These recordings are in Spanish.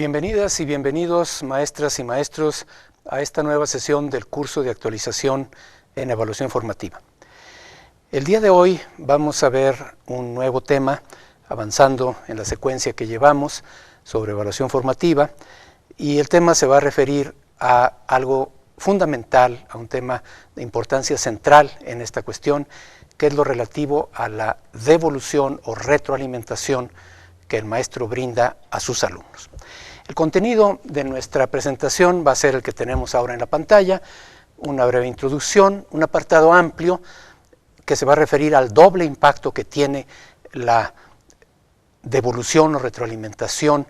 Bienvenidas y bienvenidos, maestras y maestros, a esta nueva sesión del curso de actualización en evaluación formativa. El día de hoy vamos a ver un nuevo tema, avanzando en la secuencia que llevamos sobre evaluación formativa, y el tema se va a referir a algo fundamental, a un tema de importancia central en esta cuestión, que es lo relativo a la devolución o retroalimentación que el maestro brinda a sus alumnos. El contenido de nuestra presentación va a ser el que tenemos ahora en la pantalla, una breve introducción, un apartado amplio que se va a referir al doble impacto que tiene la devolución o retroalimentación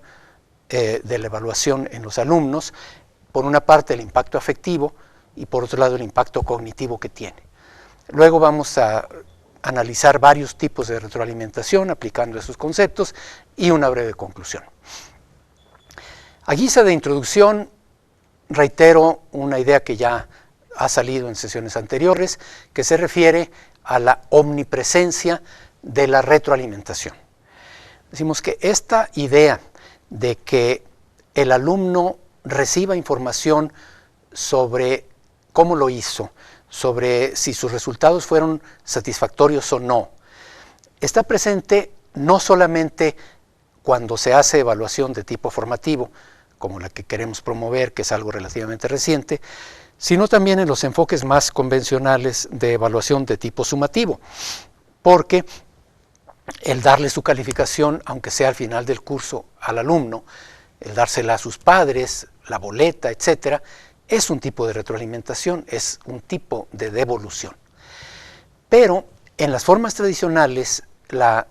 de la evaluación en los alumnos, por una parte el impacto afectivo y por otro lado el impacto cognitivo que tiene. Luego vamos a analizar varios tipos de retroalimentación aplicando esos conceptos y una breve conclusión. A guisa de introducción, reitero una idea que ya ha salido en sesiones anteriores, que se refiere a la omnipresencia de la retroalimentación. Decimos que esta idea de que el alumno reciba información sobre cómo lo hizo, sobre si sus resultados fueron satisfactorios o no, está presente no solamente cuando se hace evaluación de tipo formativo, como la que queremos promover, que es algo relativamente reciente, sino también en los enfoques más convencionales de evaluación de tipo sumativo, porque el darle su calificación, aunque sea al final del curso, al alumno, el dársela a sus padres, la boleta, etcétera, es un tipo de retroalimentación, es un tipo de devolución. Pero en las formas tradicionales, la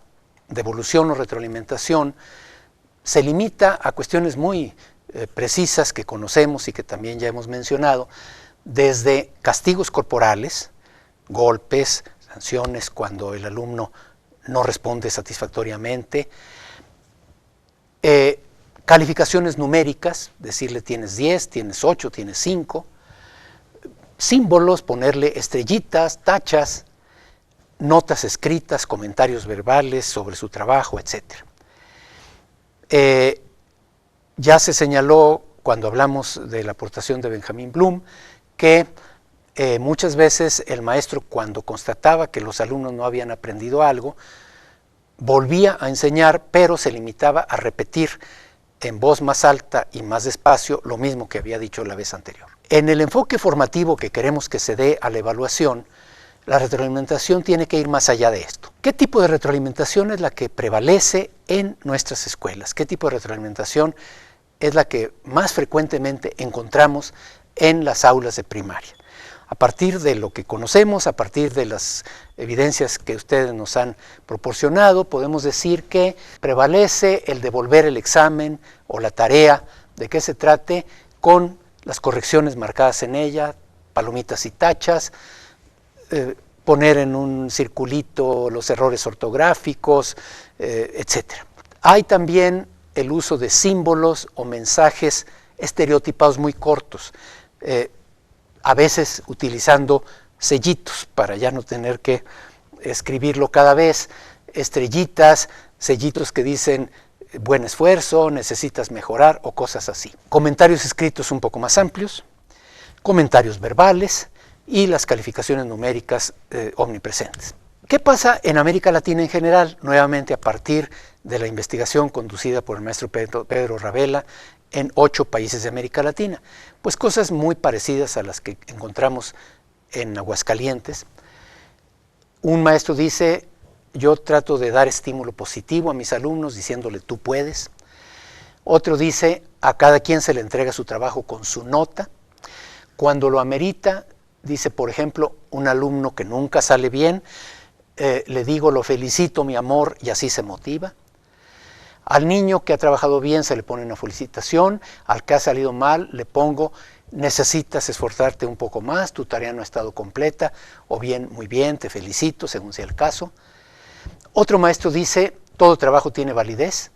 devolución o retroalimentación se limita a cuestiones muy precisas que conocemos y que también ya hemos mencionado, desde castigos corporales, golpes, sanciones cuando el alumno no responde satisfactoriamente, calificaciones numéricas, decirle tienes 10, tienes 8, tienes 5, símbolos, ponerle estrellitas, tachas, notas escritas, comentarios verbales sobre su trabajo, etc. Ya se señaló cuando hablamos de la aportación de Benjamin Bloom que muchas veces el maestro, cuando constataba que los alumnos no habían aprendido algo, volvía a enseñar, pero se limitaba a repetir en voz más alta y más despacio lo mismo que había dicho la vez anterior. En el enfoque formativo que queremos que se dé a la evaluación, la retroalimentación tiene que ir más allá de esto. ¿Qué tipo de retroalimentación es la que prevalece en nuestras escuelas? ¿Qué tipo de retroalimentación es la que más frecuentemente encontramos en las aulas de primaria? A partir de lo que conocemos, a partir de las evidencias que ustedes nos han proporcionado, podemos decir que prevalece el devolver el examen o la tarea de que se trate con las correcciones marcadas en ella, palomitas y tachas, poner en un circulito los errores ortográficos, etc. Hay también el uso de símbolos o mensajes estereotipados muy cortos, a veces utilizando sellitos para ya no tener que escribirlo cada vez, estrellitas, sellitos que dicen buen esfuerzo, necesitas mejorar o cosas así. Comentarios escritos un poco más amplios, comentarios verbales y las calificaciones numéricas omnipresentes. ¿Qué pasa en América Latina en general? Nuevamente a partir de la investigación conducida por el maestro Pedro Ravela en 8 países de América Latina. Pues cosas muy parecidas a las que encontramos en Aguascalientes. Un maestro dice, yo trato de dar estímulo positivo a mis alumnos diciéndole tú puedes. Otro dice, a cada quien se le entrega su trabajo con su nota. Cuando lo amerita, dice por ejemplo, un alumno que nunca sale bien, le digo lo felicito mi amor y así se motiva. Al niño que ha trabajado bien se le pone una felicitación, al que ha salido mal le pongo necesitas esforzarte un poco más, tu tarea no ha estado completa, o bien muy bien, te felicito, según sea el caso. Otro maestro dice, todo trabajo tiene validez.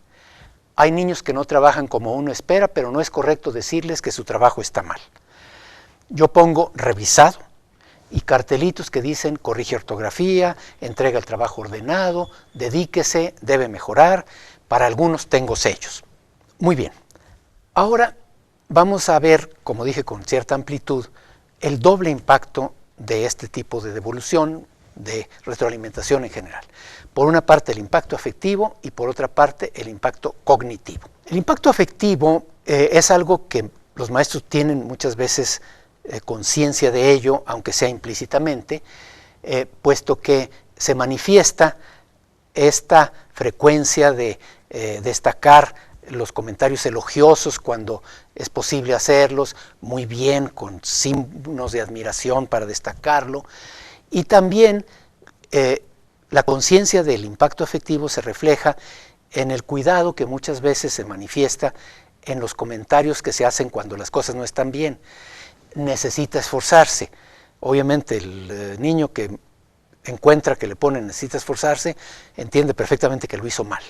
Hay niños que no trabajan como uno espera, pero no es correcto decirles que su trabajo está mal. Yo pongo revisado y cartelitos que dicen corrige ortografía, entrega el trabajo ordenado, dedíquese, debe mejorar. Para algunos tengo sellos. Muy bien. Ahora vamos a ver, como dije con cierta amplitud, el doble impacto de este tipo de devolución, de retroalimentación en general. Por una parte el impacto afectivo y por otra parte el impacto cognitivo. El impacto afectivo es algo que los maestros tienen muchas veces conciencia de ello, aunque sea implícitamente, puesto que se manifiesta esta frecuencia de destacar los comentarios elogiosos cuando es posible hacerlos, muy bien, con signos de admiración para destacarlo, y también la conciencia del impacto afectivo se refleja en el cuidado que muchas veces se manifiesta en los comentarios que se hacen cuando las cosas no están bien. Necesita esforzarse. Obviamente el niño que encuentra que le ponen necesita esforzarse, entiende perfectamente que lo hizo mal,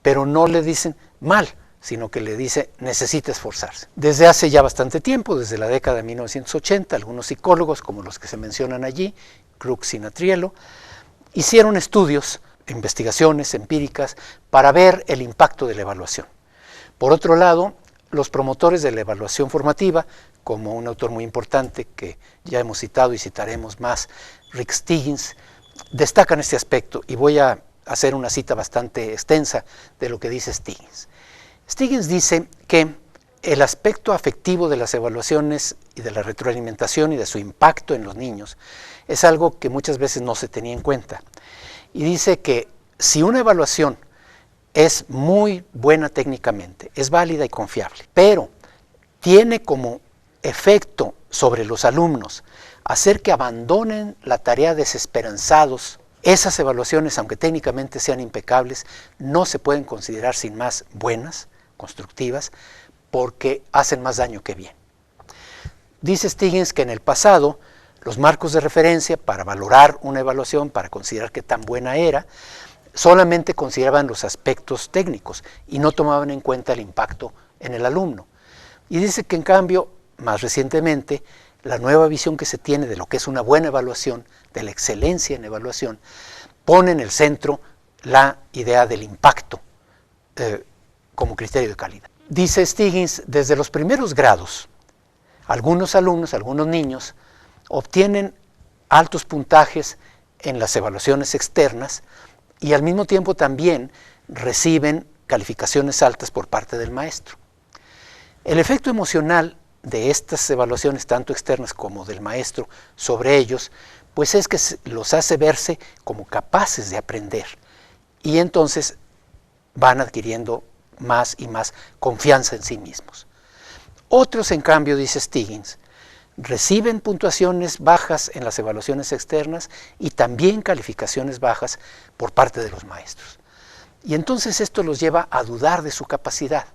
pero no le dicen mal, sino que le dice necesita esforzarse. Desde hace ya bastante tiempo, desde la década de 1980, algunos psicólogos, como los que se mencionan allí, Crux y Natriello, hicieron estudios, investigaciones empíricas, para ver el impacto de la evaluación. Por otro lado, los promotores de la evaluación formativa, como un autor muy importante que ya hemos citado y citaremos más, Rick Stiggins, destacan este aspecto, y voy a hacer una cita bastante extensa de lo que dice Stiggins. Stiggins dice que el aspecto afectivo de las evaluaciones y de la retroalimentación y de su impacto en los niños es algo que muchas veces no se tenía en cuenta. Y dice que si una evaluación es muy buena técnicamente, es válida y confiable, pero tiene como efecto sobre los alumnos hacer que abandonen la tarea desesperanzados, esas evaluaciones, aunque técnicamente sean impecables, no se pueden considerar sin más buenas, constructivas, porque hacen más daño que bien. Dice Stiggins que en el pasado los marcos de referencia para valorar una evaluación, para considerar qué tan buena era, solamente consideraban los aspectos técnicos y no tomaban en cuenta el impacto en el alumno. Y dice que en cambio, más recientemente, la nueva visión que se tiene de lo que es una buena evaluación, de la excelencia en evaluación, pone en el centro la idea del impacto como criterio de calidad. Dice Stiggins, desde los primeros grados, algunos alumnos, algunos niños, obtienen altos puntajes en las evaluaciones externas y al mismo tiempo también reciben calificaciones altas por parte del maestro. El efecto emocional de estas evaluaciones, tanto externas como del maestro, sobre ellos, pues es que los hace verse como capaces de aprender y entonces van adquiriendo más y más confianza en sí mismos. Otros, en cambio, dice Stiggins, reciben puntuaciones bajas en las evaluaciones externas y también calificaciones bajas por parte de los maestros. Y entonces esto los lleva a dudar de su capacidad.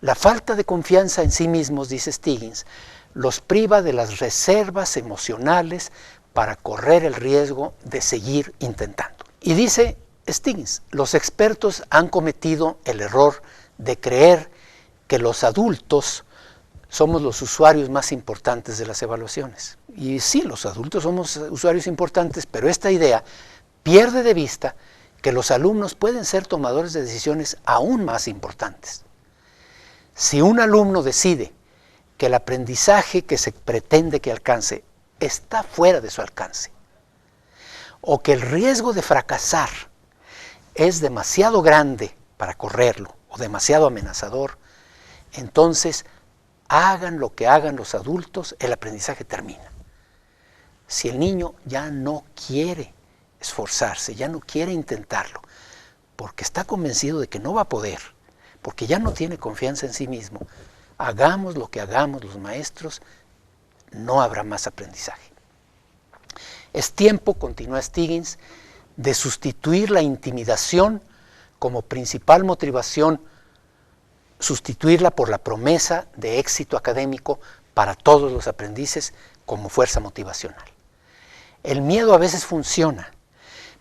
La falta de confianza en sí mismos, dice Stiggins, los priva de las reservas emocionales para correr el riesgo de seguir intentando. Y dice Stiggins, los expertos han cometido el error de creer que los adultos somos los usuarios más importantes de las evaluaciones. Y sí, los adultos somos usuarios importantes, pero esta idea pierde de vista que los alumnos pueden ser tomadores de decisiones aún más importantes. Si un alumno decide que el aprendizaje que se pretende que alcance está fuera de su alcance, o que el riesgo de fracasar es demasiado grande para correrlo, o demasiado amenazador, entonces hagan lo que hagan los adultos, el aprendizaje termina. Si el niño ya no quiere esforzarse, ya no quiere intentarlo, porque está convencido de que no va a poder, porque ya no tiene confianza en sí mismo, hagamos lo que hagamos los maestros, no habrá más aprendizaje. Es tiempo, continúa Stiggins, de sustituir la intimidación como principal motivación, sustituirla por la promesa de éxito académico para todos los aprendices como fuerza motivacional. El miedo a veces funciona,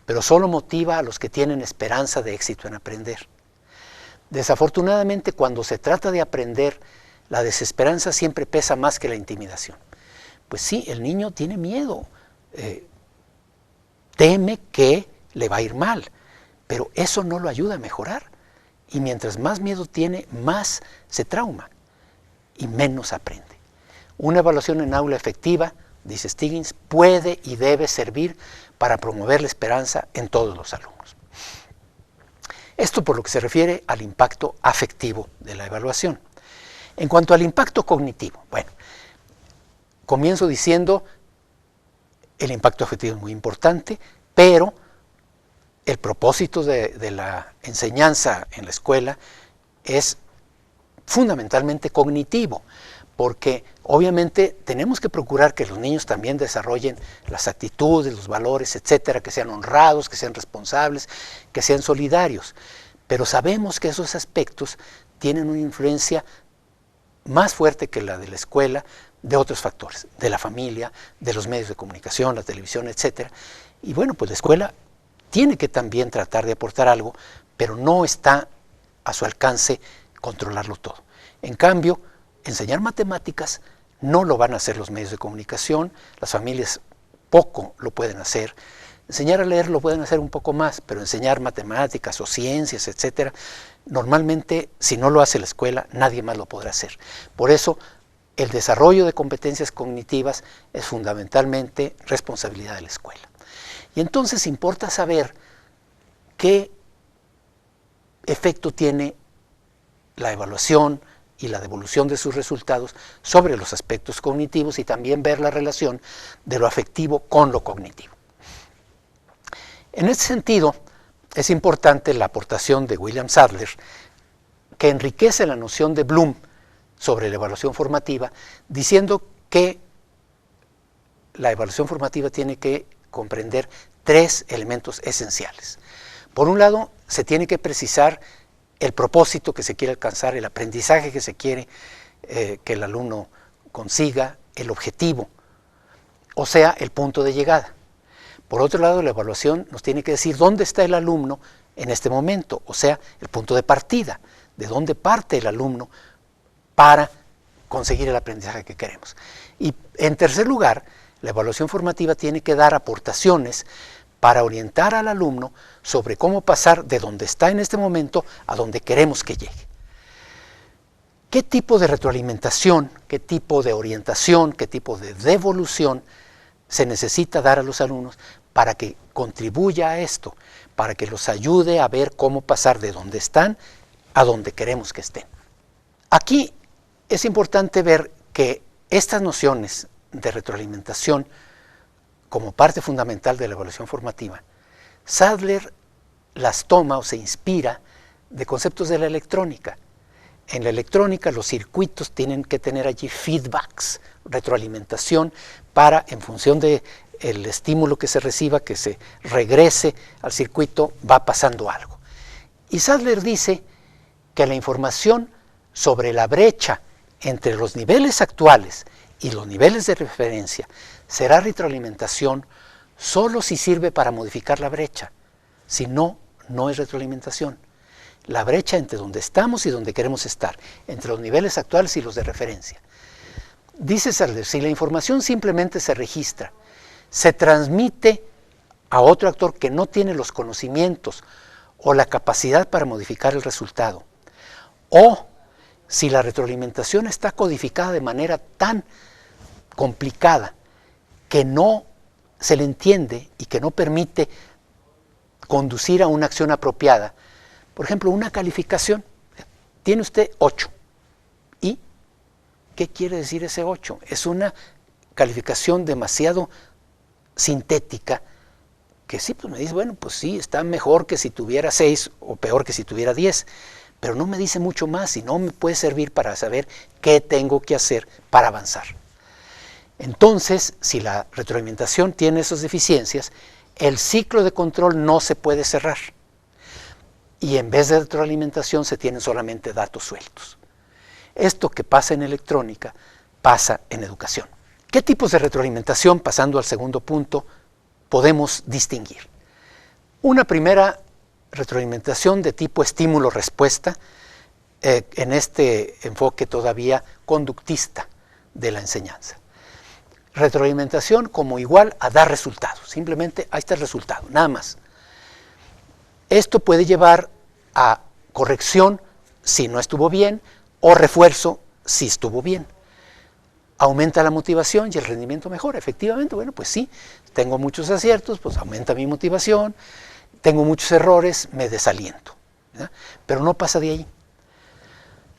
pero solo motiva a los que tienen esperanza de éxito en aprender. Desafortunadamente, cuando se trata de aprender, la desesperanza siempre pesa más que la intimidación. Pues sí, el niño tiene miedo, teme que le va a ir mal, pero eso no lo ayuda a mejorar. Y mientras más miedo tiene, más se trauma y menos aprende. Una evaluación en aula efectiva, dice Stiggins, puede y debe servir para promover la esperanza en todos los alumnos. Esto por lo que se refiere al impacto afectivo de la evaluación. En cuanto al impacto cognitivo, bueno, comienzo diciendo el impacto afectivo es muy importante, pero el propósito de la enseñanza en la escuela es fundamentalmente cognitivo, porque obviamente tenemos que procurar que los niños también desarrollen las actitudes, los valores, etcétera, que sean honrados, que sean responsables, que sean solidarios. Pero sabemos que esos aspectos tienen una influencia más fuerte que la de la escuela, de otros factores, de la familia, de los medios de comunicación, la televisión, etcétera. Y bueno, pues la escuela tiene que también tratar de aportar algo, pero no está a su alcance controlarlo todo. En cambio, enseñar matemáticas no lo van a hacer los medios de comunicación, las familias poco lo pueden hacer. Enseñar a leer lo pueden hacer un poco más, pero enseñar matemáticas o ciencias, etcétera, normalmente si no lo hace la escuela, nadie más lo podrá hacer. Por eso, el desarrollo de competencias cognitivas es fundamentalmente responsabilidad de la escuela. Y entonces importa saber qué efecto tiene la evaluación y la devolución de sus resultados sobre los aspectos cognitivos y también ver la relación de lo afectivo con lo cognitivo. En este sentido, es importante la aportación de William Sadler, que enriquece la noción de Bloom sobre la evaluación formativa, diciendo que la evaluación formativa tiene que comprender 3 elementos esenciales. Por un lado, se tiene que precisar el propósito que se quiere alcanzar, el aprendizaje que se quiere que el alumno consiga, el objetivo, o sea, el punto de llegada. Por otro lado, la evaluación nos tiene que decir dónde está el alumno en este momento, o sea, el punto de partida, de dónde parte el alumno para conseguir el aprendizaje que queremos. Y en tercer lugar, la evaluación formativa tiene que dar aportaciones para orientar al alumno sobre cómo pasar de donde está en este momento a donde queremos que llegue. ¿Qué tipo de retroalimentación, qué tipo de orientación, qué tipo de devolución se necesita dar a los alumnos para que contribuya a esto, para que los ayude a ver cómo pasar de donde están a donde queremos que estén? Aquí es importante ver que estas nociones de retroalimentación como parte fundamental de la evaluación formativa, Sadler las toma o se inspira de conceptos de la electrónica. En la electrónica los circuitos tienen que tener allí feedbacks, retroalimentación, para, en función del estímulo que se reciba, que se regrese al circuito, va pasando algo. Y Sadler dice que la información sobre la brecha entre los niveles actuales y los niveles de referencia será retroalimentación solo si sirve para modificar la brecha. Si no, no es retroalimentación. La brecha entre donde estamos y donde queremos estar, entre los niveles actuales y los de referencia. Dice Sadler, si la información simplemente se registra, se transmite a otro actor que no tiene los conocimientos o la capacidad para modificar el resultado, o si la retroalimentación está codificada de manera tan complicada que no se le entiende y que no permite conducir a una acción apropiada. Por ejemplo, una calificación. Tiene usted 8. ¿Y qué quiere decir ese 8? Es una calificación demasiado sintética que sí, pues me dice, bueno, pues sí, está mejor que si tuviera 6 o peor que si tuviera 10, pero no me dice mucho más y no me puede servir para saber qué tengo que hacer para avanzar. Entonces, si la retroalimentación tiene esas deficiencias, el ciclo de control no se puede cerrar. Y en vez de retroalimentación se tienen solamente datos sueltos. Esto que pasa en electrónica pasa en educación. ¿Qué tipos de retroalimentación, pasando al segundo punto, podemos distinguir? Una primera retroalimentación de tipo estímulo-respuesta, en este enfoque todavía conductista de la enseñanza. Retroalimentación como igual a dar resultados, simplemente ahí está el resultado, nada más. Esto puede llevar a corrección si no estuvo bien o refuerzo si estuvo bien. Aumenta la motivación y el rendimiento mejora. Efectivamente, bueno, pues sí, tengo muchos aciertos, pues aumenta mi motivación, tengo muchos errores, me desaliento, ¿verdad? Pero no pasa de ahí.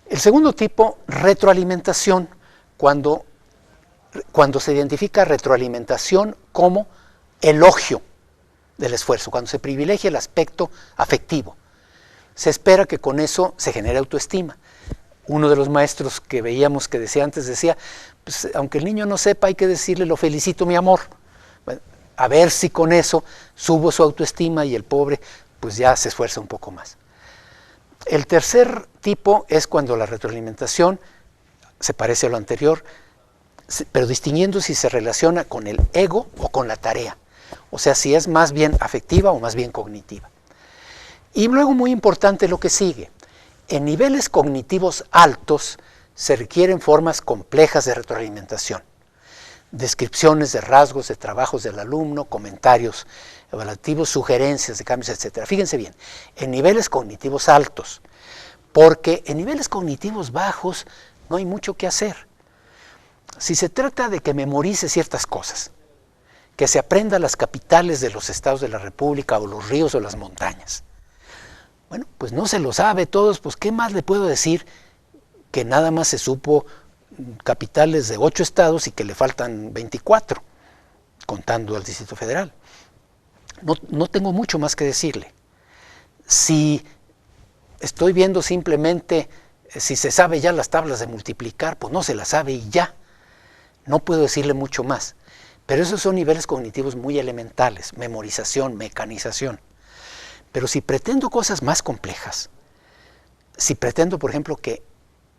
El segundo tipo, retroalimentación, cuando se identifica retroalimentación como elogio del esfuerzo, cuando se privilegia el aspecto afectivo. Se espera que con eso se genere autoestima. Uno de los maestros que veíamos que decía antes, decía, pues, aunque el niño no sepa, hay que decirle, lo felicito, mi amor. Bueno, a ver si con eso subo su autoestima y el pobre pues ya se esfuerza un poco más. El tercer tipo es cuando la retroalimentación se parece a lo anterior, pero distinguiendo si se relaciona con el ego o con la tarea. O sea, si es más bien afectiva o más bien cognitiva. Y luego, muy importante lo que sigue. En niveles cognitivos altos se requieren formas complejas de retroalimentación. Descripciones de rasgos de trabajos del alumno, comentarios evaluativos, sugerencias de cambios, etc. Fíjense bien, en niveles cognitivos altos, porque en niveles cognitivos bajos no hay mucho que hacer. Si se trata de que memorice ciertas cosas, que se aprenda las capitales de los estados de la República o los ríos o las montañas, bueno, pues no se lo sabe todos, pues ¿qué más le puedo decir que nada más se supo capitales de 8 estados y que le faltan 24, contando al Distrito Federal? No tengo mucho más que decirle. Si estoy viendo simplemente si se sabe ya las tablas de multiplicar, pues no se las sabe y ya. No puedo decirle mucho más. Pero esos son niveles cognitivos muy elementales, memorización, mecanización. Pero si pretendo cosas más complejas, si pretendo, por ejemplo, que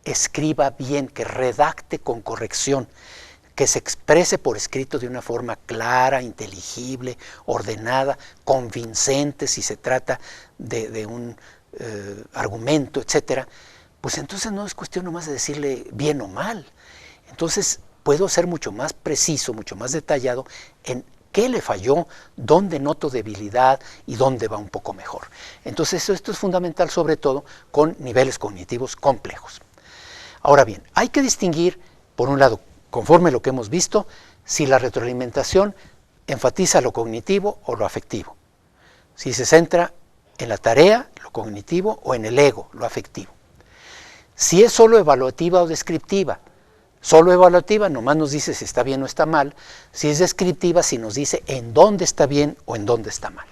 escriba bien, que redacte con corrección, que se exprese por escrito de una forma clara, inteligible, ordenada, convincente, si se trata de un argumento, etcétera, pues entonces no es cuestión nomás de decirle bien o mal. Entonces puedo ser mucho más preciso, mucho más detallado en qué le falló, dónde noto debilidad y dónde va un poco mejor. Entonces esto es fundamental, sobre todo con niveles cognitivos complejos. Ahora bien, hay que distinguir, por un lado, conforme lo que hemos visto, si la retroalimentación enfatiza lo cognitivo o lo afectivo. Si se centra en la tarea, lo cognitivo, o en el ego, lo afectivo. Si es solo evaluativa o descriptiva. Solo evaluativa nomás nos dice si está bien o está mal. Si es descriptiva, si nos dice en dónde está bien o en dónde está mal.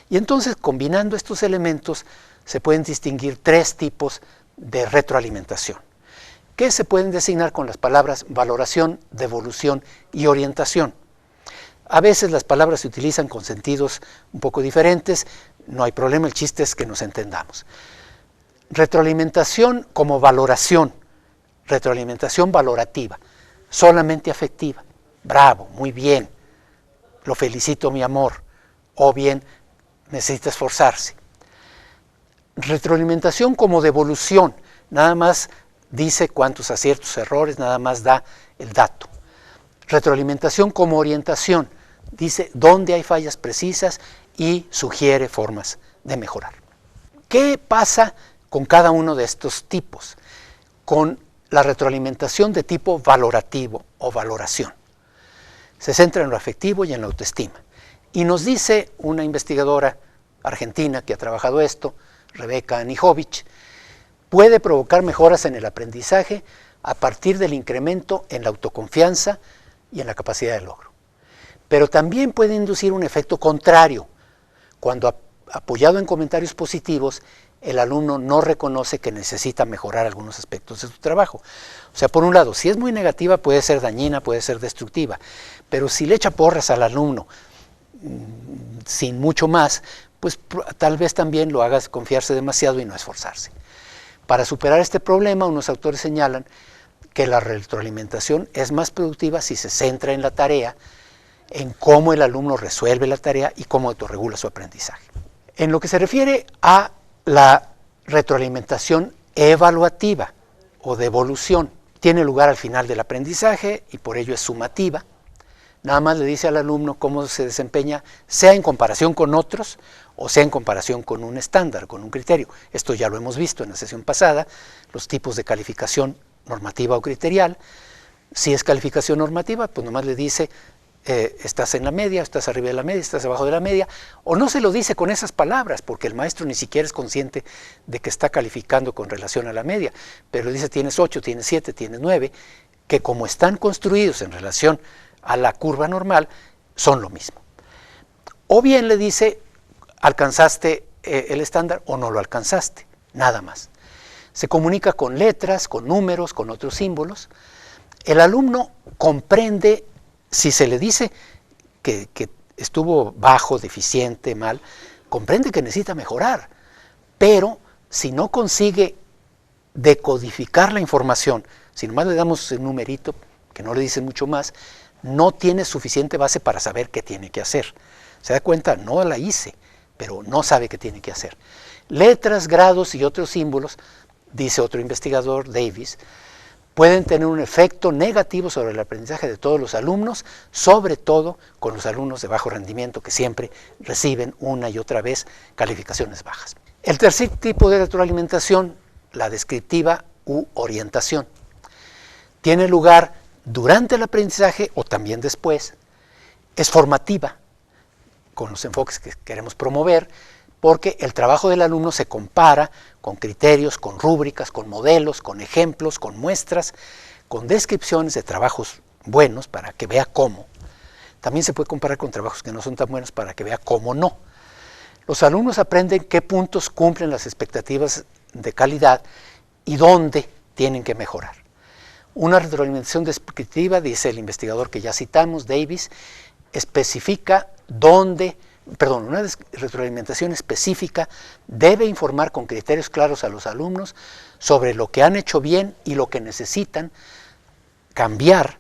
Y entonces, combinando estos elementos, se pueden distinguir 3 tipos de retroalimentación, que se pueden designar con las palabras valoración, devolución y orientación. A veces las palabras se utilizan con sentidos un poco diferentes, no hay problema, el chiste es que nos entendamos. Retroalimentación como valoración, retroalimentación valorativa, solamente afectiva, bravo, muy bien, lo felicito mi amor, o bien, necesita esforzarse. Retroalimentación como devolución, nada más dice cuántos aciertos, errores, nada más da el dato. Retroalimentación como orientación, dice dónde hay fallas precisas y sugiere formas de mejorar. ¿Qué pasa con cada uno de estos tipos? Con la retroalimentación de tipo valorativo o valoración. Se centra en lo afectivo y en la autoestima. Y nos dice una investigadora argentina que ha trabajado esto, Rebeca Anijovic, puede provocar mejoras en el aprendizaje a partir del incremento en la autoconfianza y en la capacidad de logro. Pero también puede inducir un efecto contrario, cuando apoyado en comentarios positivos, el alumno no reconoce que necesita mejorar algunos aspectos de su trabajo. O sea, por un lado, si es muy negativa puede ser dañina, puede ser destructiva, pero si le echa porras al alumno sin mucho más, pues tal vez también lo haga confiarse demasiado y no esforzarse. Para superar este problema, unos autores señalan que la retroalimentación es más productiva si se centra en la tarea, en cómo el alumno resuelve la tarea y cómo autorregula su aprendizaje. En lo que se refiere a la retroalimentación evaluativa o devolución, tiene lugar al final del aprendizaje y por ello es sumativa. nada más le dice al alumno cómo se desempeña, sea en comparación con otros o sea en comparación con un estándar, con un criterio. Esto ya lo hemos visto en la sesión pasada, los tipos de calificación normativa o criterial. Si es calificación normativa, pues nomás le dice, estás en la media, estás arriba de la media, estás abajo de la media, o no se lo dice con esas palabras, porque el maestro ni siquiera es consciente de que está calificando con relación a la media, pero dice tienes 8, tienes 7, tienes 9, que como están construidos en relación a la curva normal, son lo mismo. O bien le dice, alcanzaste el estándar o no lo alcanzaste, nada más. Se comunica con letras, con números, con otros símbolos. El alumno comprende, si se le dice que estuvo bajo, deficiente, mal, comprende que necesita mejorar, pero si no consigue decodificar la información, si nomás le damos el numerito, que no le dice mucho más, no tiene suficiente base para saber qué tiene que hacer. ¿Se da cuenta? No la hice, pero no sabe qué tiene que hacer. Letras, grados y otros símbolos, dice otro investigador, Davis, pueden tener un efecto negativo sobre el aprendizaje de todos los alumnos, sobre todo con los alumnos de bajo rendimiento que siempre reciben una y otra vez calificaciones bajas. El tercer tipo de retroalimentación, la descriptiva u orientación, tiene lugar durante el aprendizaje o también después. Es formativa, con los enfoques que queremos promover, porque el trabajo del alumno se compara con criterios, con rúbricas, con modelos, con ejemplos, con muestras, con descripciones de trabajos buenos para que vea cómo. También se puede comparar con trabajos que no son tan buenos para que vea cómo no. Los alumnos aprenden qué puntos cumplen las expectativas de calidad y dónde tienen que mejorar. Una retroalimentación descriptiva, dice el investigador que ya citamos, Davis, especifica una retroalimentación específica debe informar con criterios claros a los alumnos sobre lo que han hecho bien y lo que necesitan cambiar,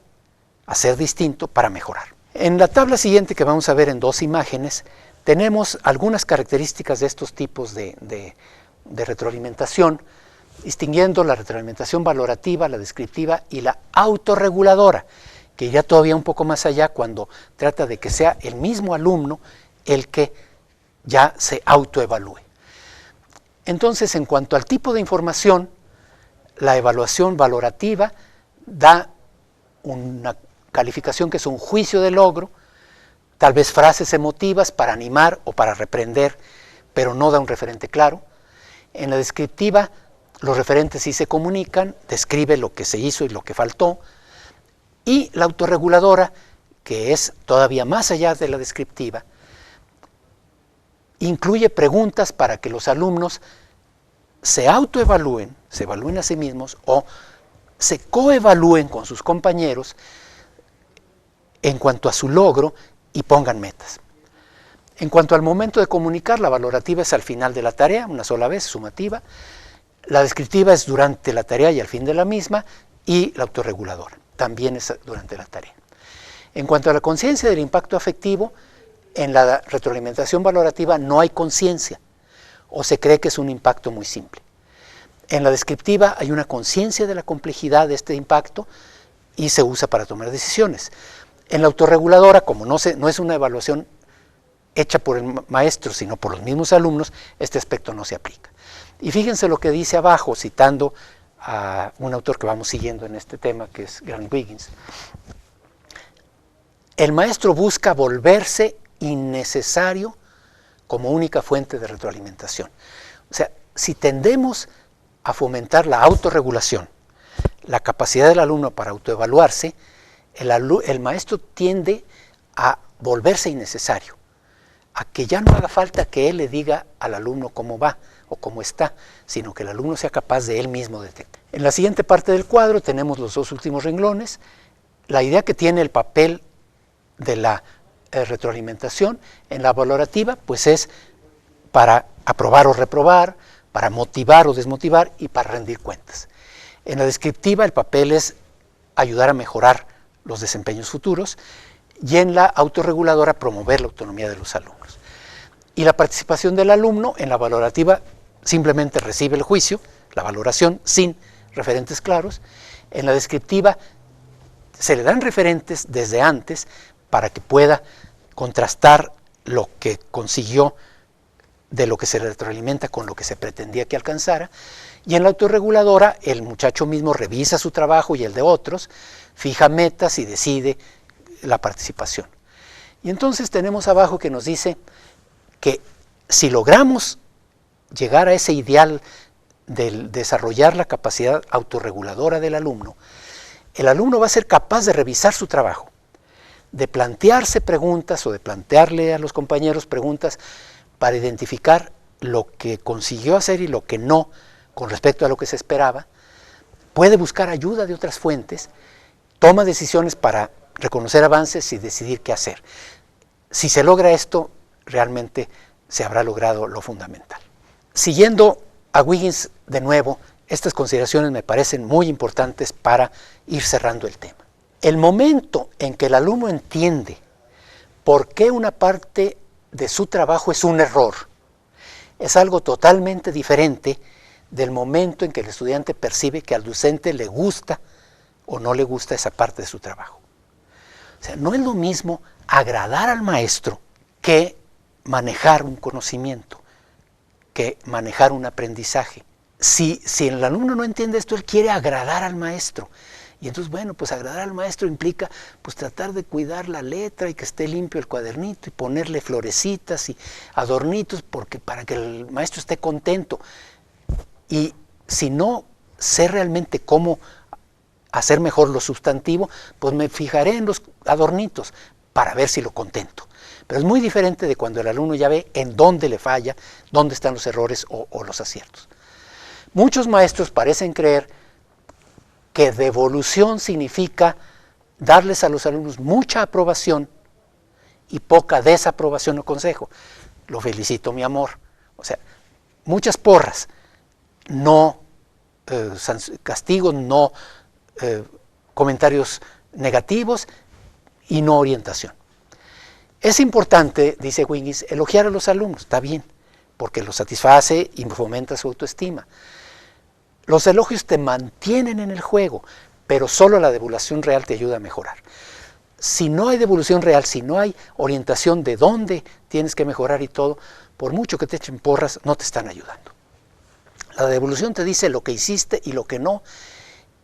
hacer distinto para mejorar. En la tabla siguiente, que vamos a ver en dos imágenes, tenemos algunas características de estos tipos de retroalimentación, distinguiendo la retroalimentación valorativa, la descriptiva y la autorreguladora, que iría todavía un poco más allá cuando trata de que sea el mismo alumno el que ya se autoevalúe. Entonces, en cuanto al tipo de información, la evaluación valorativa da una calificación que es un juicio de logro, tal vez frases emotivas para animar o para reprender, pero no da un referente claro. En la descriptiva, los referentes sí se comunican, describe lo que se hizo y lo que faltó. Y la autorreguladora, que es todavía más allá de la descriptiva, incluye preguntas para que los alumnos se autoevalúen, se evalúen a sí mismos o se coevalúen con sus compañeros en cuanto a su logro y pongan metas. En cuanto al momento de comunicar, la valorativa es al final de la tarea, una sola vez, sumativa. La descriptiva es durante la tarea y al fin de la misma, y la autorreguladora también es durante la tarea. En cuanto a la conciencia del impacto afectivo, en la retroalimentación valorativa no hay conciencia, o se cree que es un impacto muy simple. En la descriptiva hay una conciencia de la complejidad de este impacto y se usa para tomar decisiones. En la autorreguladora, como no es una evaluación hecha por el maestro, sino por los mismos alumnos, este aspecto no se aplica. Y fíjense lo que dice abajo, citando a un autor que vamos siguiendo en este tema, que es Grant Wiggins. El maestro busca volverse innecesario como única fuente de retroalimentación. O sea, si tendemos a fomentar la autorregulación, la capacidad del alumno para autoevaluarse, el maestro tiende a volverse innecesario, a que ya no haga falta que él le diga al alumno cómo va o cómo está, sino que el alumno sea capaz de él mismo detectar. En la siguiente parte del cuadro tenemos los dos últimos renglones. La idea que tiene el papel de la retroalimentación en la valorativa, pues es para aprobar o reprobar, para motivar o desmotivar y para rendir cuentas. En la descriptiva el papel es ayudar a mejorar los desempeños futuros y en la autorreguladora promover la autonomía de los alumnos. Y la participación del alumno en la valorativa simplemente recibe el juicio, la valoración sin referentes claros. En la descriptiva se le dan referentes desde antes para que pueda contrastar lo que consiguió de lo que se retroalimenta con lo que se pretendía que alcanzara. Y en la autorreguladora el muchacho mismo revisa su trabajo y el de otros, fija metas y decide la participación. Y entonces tenemos abajo que nos dice que si logramos llegar a ese ideal de desarrollar la capacidad autorreguladora del alumno, el alumno va a ser capaz de revisar su trabajo, de plantearse preguntas o de plantearle a los compañeros preguntas para identificar lo que consiguió hacer y lo que no con respecto a lo que se esperaba, puede buscar ayuda de otras fuentes, toma decisiones para reconocer avances y decidir qué hacer. Si se logra esto, realmente se habrá logrado lo fundamental. Siguiendo a Wiggins de nuevo, estas consideraciones me parecen muy importantes para ir cerrando el tema. El momento en que el alumno entiende por qué una parte de su trabajo es un error, es algo totalmente diferente del momento en que el estudiante percibe que al docente le gusta o no le gusta esa parte de su trabajo. O sea, no es lo mismo agradar al maestro que manejar un conocimiento, que manejar un aprendizaje. Si el alumno no entiende esto, él quiere agradar al maestro. Y entonces, bueno, pues agradar al maestro implica pues tratar de cuidar la letra y que esté limpio el cuadernito y ponerle florecitas y adornitos para que el maestro esté contento. Y si no sé realmente cómo hacer mejor lo sustantivo, pues me fijaré en los adornitos para ver si lo contento. Pero es muy diferente de cuando el alumno ya ve en dónde le falla, dónde están los errores o los aciertos. Muchos maestros parecen creer que devolución significa darles a los alumnos mucha aprobación y poca desaprobación o consejo. Lo felicito, mi amor. O sea, muchas porras, no castigos, no comentarios negativos y no orientación. Es importante, dice Wiggins, elogiar a los alumnos, está bien, porque los satisface y fomenta su autoestima. Los elogios te mantienen en el juego, pero solo la devolución real te ayuda a mejorar. Si no hay devolución real, si no hay orientación de dónde tienes que mejorar y todo, por mucho que te echen porras, no te están ayudando. La devolución te dice lo que hiciste y lo que no,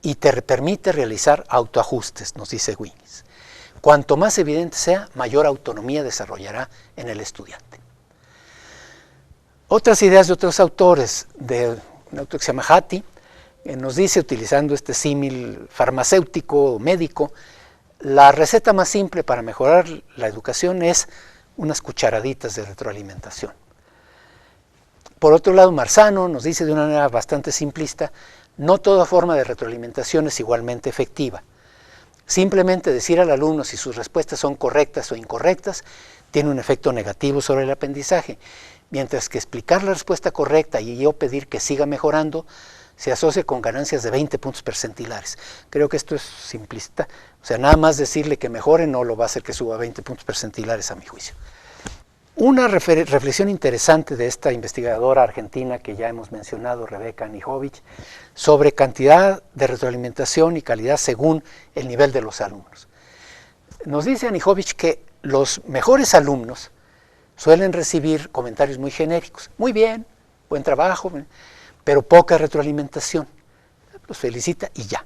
y te permite realizar autoajustes, nos dice Wiggins. Cuanto más evidente sea, mayor autonomía desarrollará en el estudiante. Otras ideas de otros autores, de un autor que se llama Hattie, nos dice, utilizando este símil farmacéutico o médico, la receta más simple para mejorar la educación es unas cucharaditas de retroalimentación. Por otro lado, Marzano nos dice de una manera bastante simplista, no toda forma de retroalimentación es igualmente efectiva. Simplemente decir al alumno si sus respuestas son correctas o incorrectas tiene un efecto negativo sobre el aprendizaje, mientras que explicar la respuesta correcta y yo pedir que siga mejorando se asocia con ganancias de 20 puntos percentilares. Creo que esto es simplista, o sea, nada más decirle que mejore no lo va a hacer que suba 20 puntos percentilares a mi juicio. Una reflexión interesante de esta investigadora argentina que ya hemos mencionado, Rebeca Anijovic, sobre cantidad de retroalimentación y calidad según el nivel de los alumnos. Nos dice Anijovic que los mejores alumnos suelen recibir comentarios muy genéricos. Muy bien, buen trabajo, pero poca retroalimentación. Los felicita y ya.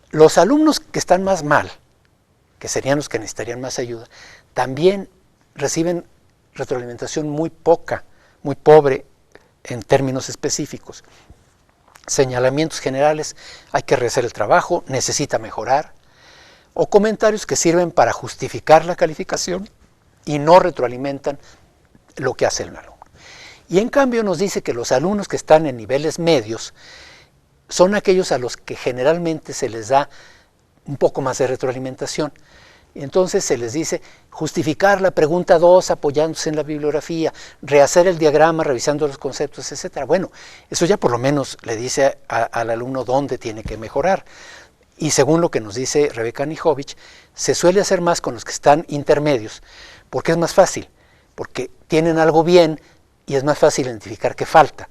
Los alumnos que están más mal, que serían los que necesitarían más ayuda, también reciben retroalimentación muy poca, muy pobre en términos específicos. Señalamientos generales, hay que rehacer el trabajo, necesita mejorar, o comentarios que sirven para justificar la calificación y no retroalimentan lo que hace el alumno. Y en cambio nos dice que los alumnos que están en niveles medios son aquellos a los que generalmente se les da un poco más de retroalimentación. Entonces se les dice justificar la pregunta 2 apoyándose en la bibliografía, rehacer el diagrama revisando los conceptos, etc. Bueno, eso ya por lo menos le dice al alumno dónde tiene que mejorar. Y según lo que nos dice Rebeca Anijovic, se suele hacer más con los que están intermedios, porque es más fácil, porque tienen algo bien y es más fácil identificar qué falta.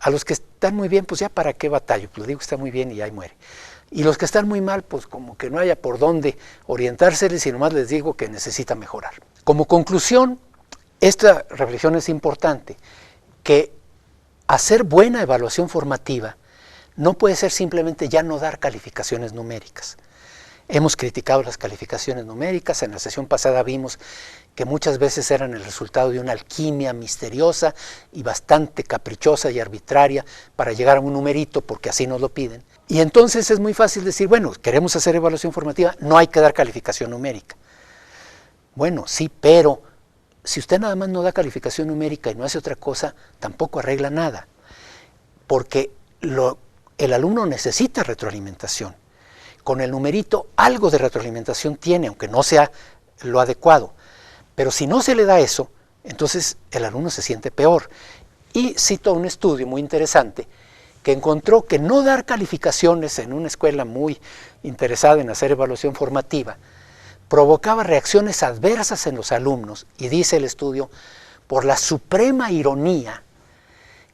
A los que están muy bien, pues ya para qué batallo, pues digo que está muy bien y ahí muere. Y los que están muy mal, pues como que no haya por dónde orientárseles y nomás les digo que necesita mejorar. Como conclusión, esta reflexión es importante, que hacer buena evaluación formativa no puede ser simplemente ya no dar calificaciones numéricas. Hemos criticado las calificaciones numéricas, en la sesión pasada vimos que muchas veces eran el resultado de una alquimia misteriosa y bastante caprichosa y arbitraria para llegar a un numerito porque así nos lo piden. Y entonces es muy fácil decir, bueno, queremos hacer evaluación formativa, no hay que dar calificación numérica. Bueno, sí, pero si usted nada más no da calificación numérica y no hace otra cosa, tampoco arregla nada, porque el alumno necesita retroalimentación. Con el numerito algo de retroalimentación tiene, aunque no sea lo adecuado. Pero si no se le da eso, entonces el alumno se siente peor. Y cito un estudio muy interesante que encontró que no dar calificaciones en una escuela muy interesada en hacer evaluación formativa provocaba reacciones adversas en los alumnos, y dice el estudio, por la suprema ironía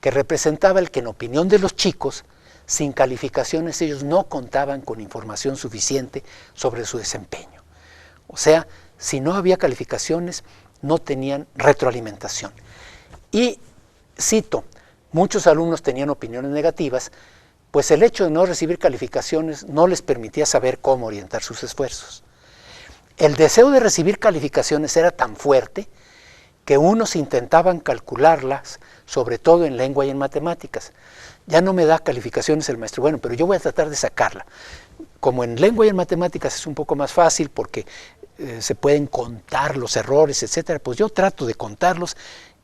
que representaba el que en opinión de los chicos, sin calificaciones ellos no contaban con información suficiente sobre su desempeño. O sea, si no había calificaciones, no tenían retroalimentación. Y cito, muchos alumnos tenían opiniones negativas, pues el hecho de no recibir calificaciones no les permitía saber cómo orientar sus esfuerzos. El deseo de recibir calificaciones era tan fuerte que unos intentaban calcularlas, sobre todo en lengua y en matemáticas. Ya no me da calificaciones el maestro, bueno, pero yo voy a tratar de sacarla. Como en lengua y en matemáticas es un poco más fácil porque se pueden contar los errores, etcétera, pues yo trato de contarlos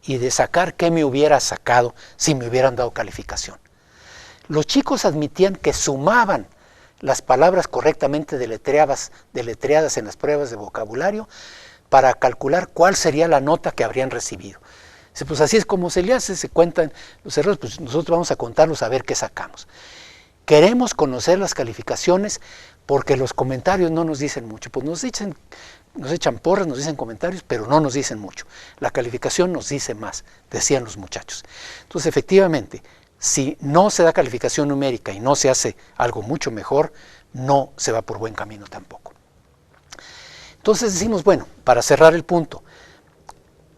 y de sacar qué me hubiera sacado si me hubieran dado calificación. Los chicos admitían que sumaban las palabras correctamente deletreadas en las pruebas de vocabulario para calcular cuál sería la nota que habrían recibido. Pues así es como se le hace, se cuentan los errores, pues nosotros vamos a contarlos a ver qué sacamos. Queremos conocer las calificaciones porque los comentarios no nos dicen mucho, pues nos echan porras, nos dicen comentarios, pero no nos dicen mucho. La calificación nos dice más, decían los muchachos. Entonces, efectivamente, si no se da calificación numérica y no se hace algo mucho mejor, no se va por buen camino tampoco. Entonces decimos, bueno, para cerrar el punto,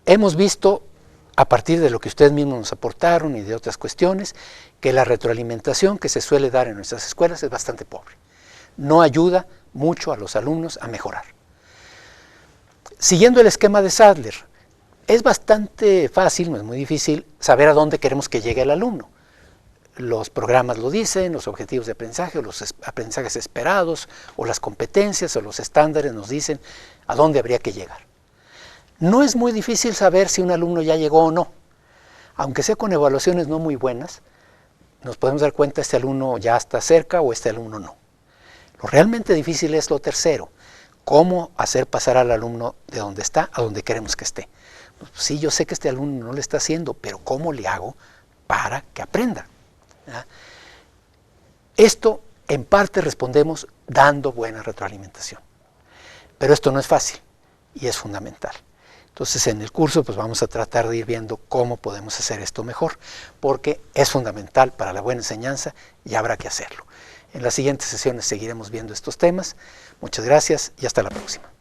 hemos visto a partir de lo que ustedes mismos nos aportaron y de otras cuestiones, que la retroalimentación que se suele dar en nuestras escuelas es bastante pobre. No ayuda mucho a los alumnos a mejorar. Siguiendo el esquema de Sadler, es bastante fácil, no es muy difícil, saber a dónde queremos que llegue el alumno. Los programas lo dicen, los objetivos de aprendizaje, o los aprendizajes esperados, o las competencias, o los estándares nos dicen a dónde habría que llegar. No es muy difícil saber si un alumno ya llegó o no. Aunque sea con evaluaciones no muy buenas, nos podemos dar cuenta este alumno ya está cerca o este alumno no. Lo realmente difícil es lo tercero, cómo hacer pasar al alumno de donde está a donde queremos que esté. Pues, sí, yo sé que este alumno no lo está haciendo, pero ¿cómo le hago para que aprenda? ¿Ah? Esto en parte respondemos dando buena retroalimentación. Pero esto no es fácil y es fundamental. Entonces en el curso pues vamos a tratar de ir viendo cómo podemos hacer esto mejor, porque es fundamental para la buena enseñanza y habrá que hacerlo. En las siguientes sesiones seguiremos viendo estos temas. Muchas gracias y hasta la próxima.